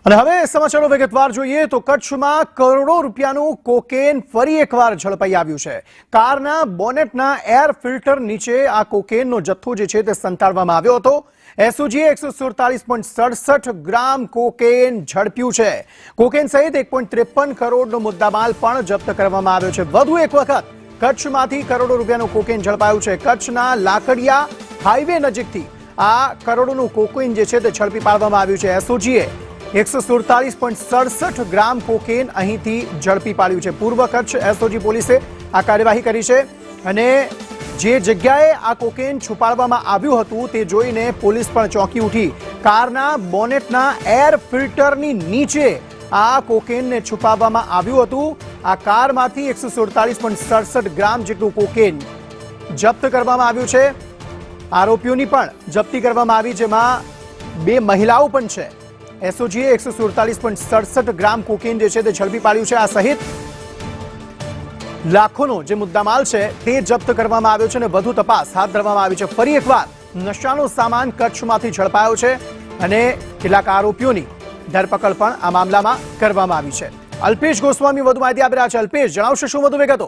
અને હવે સમાચારો વિગતવાર જોઈએ તો કચ્છમાં કરોડો રૂપિયાનું કોકેન ફરી એકવાર ઝડપાઈ આવ્યું છે। કારના બોનેટના એર ફિલ્ટર નીચે આ કોકેનનો જથ્થો જે છે તે સંતાડવામાં આવ્યો હતો। એસઓજીએ 147.67 ગ્રામ કોકેન ઝડપ્યું છે। કોકેન સહિત 1.53 કરોડનો મુદ્દામાલ પણ જપ્ત કરવામાં આવ્યો છે। વધુ એક વખત કચ્છમાંથી કરોડો રૂપિયાનું કોકેન ઝડપાયું છે। કચ્છના લાકડિયા હાઈવે નજીકથી આ કરોડોનું કોકેન જે છે તે ઝડપી પાડવામાં આવ્યું છે। એસઓજીએ 147.67 ગ્રામ કોકેન અહીંથી ઝડપી પાડ્યું છે। પૂર્વ કચ્છ એસઓજી પોલીસે આ કાર્યવાહી કરી છે અને જે જગ્યાએ આ કોકેન છુપાડવામાં આવ્યું હતું તે જોઈને પોલીસ પણ ચોંકી ઉઠી। કારના બોનેટના એર ફિલ્ટરની નીચે આ કોકેનને છુપાવવામાં આવ્યું હતું। આ કારમાંથી 147.67 ગ્રામ જેટલું કોકેન જપ્ત કરવામાં આવ્યું છે। આરોપીઓની પણ જપ્તી કરવામાં આવી, જેમાં 2 મહિલાઓ પણ છે। એસઓજીએ 147.67 ગ્રામ કોકેન જે છે તે ઝડપી પાડ્યું છે। આ સહિત લાખોનો જે મુદ્દામાલ છે તે જપ્ત કરવામાં આવ્યો છે અને વધુ તપાસ હાથ ધરવામાં આવી છે। ફરી એકવાર નશાનો સામાન કચ્છમાંથી ઝડપાયો છે અને કેટલાક આરોપીઓની ધરપકડ પણ આ મામલામાં કરવામાં આવી છે। અલ્પેશ ગોસ્વામી વધુ માહિતી આપી રહ્યા છે। અલ્પેશ, જણાવશો શું વધુ વિગતો?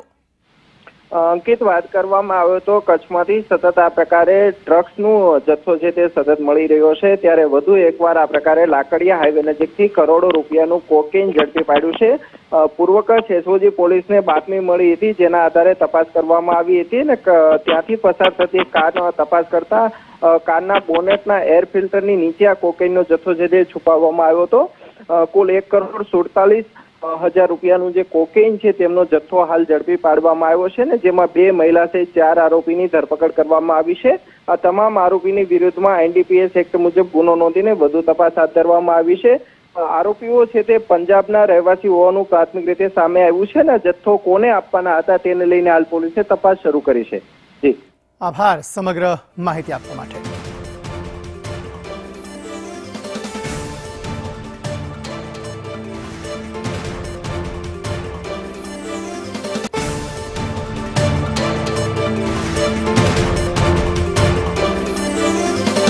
અંકિત, વાત કરવામાં આવે તો કચ્છમાંથી સતત આ પ્રકારે ડ્રગ્સનું જથ્થો છે તે સતત મળી રહ્યો છે, ત્યારે વધુ એકવાર આ પ્રકારે લાકડિયા હાઈવે નજીકથી કરોડો રૂપિયાનું કોકેન ઝડપી પાડ્યું છે। પૂર્વ કચ્છ એસઓજી પોલીસને બાતમી મળી હતી, જેના આધારે તપાસ કરવામાં આવી હતી અને ત્યાંથી પસાર થતી કાર તપાસ કરતા કારના બોનેટના એર ફિલ્ટરની નીચે આ કોકેનનો જથ્થો છે તે છુપાવવામાં આવ્યો હતો। કુલ 1,47,00,000 રૂપિયાનું જે કોકેન છે તેમનો જથ્થો હાલ ઝડપી પાડવામાં આવ્યો છે ને જેમાં 2 મહિલા સહિત 4 આરોપીની ધરપકડ કરવામાં આવી છે। આ તમામ આરોપીની વિરુદ્ધમાં એનડીપીએસ એક્ટ મુજબ ગુનો નોંધીને વધુ તપાસ હાથ ધરવામાં આવી છે। આરોપીઓ છે તે પંજાબના રહેવાસી હોવાનું પ્રાથમિક રીતે સામે આવ્યું છે ને જથ્થો કોને આપવાના હતા તેને લઈને હાલ પોલીસે તપાસ શરૂ કરી છે। જી, આભાર સમગ્ર માહિતી આપવા માટે।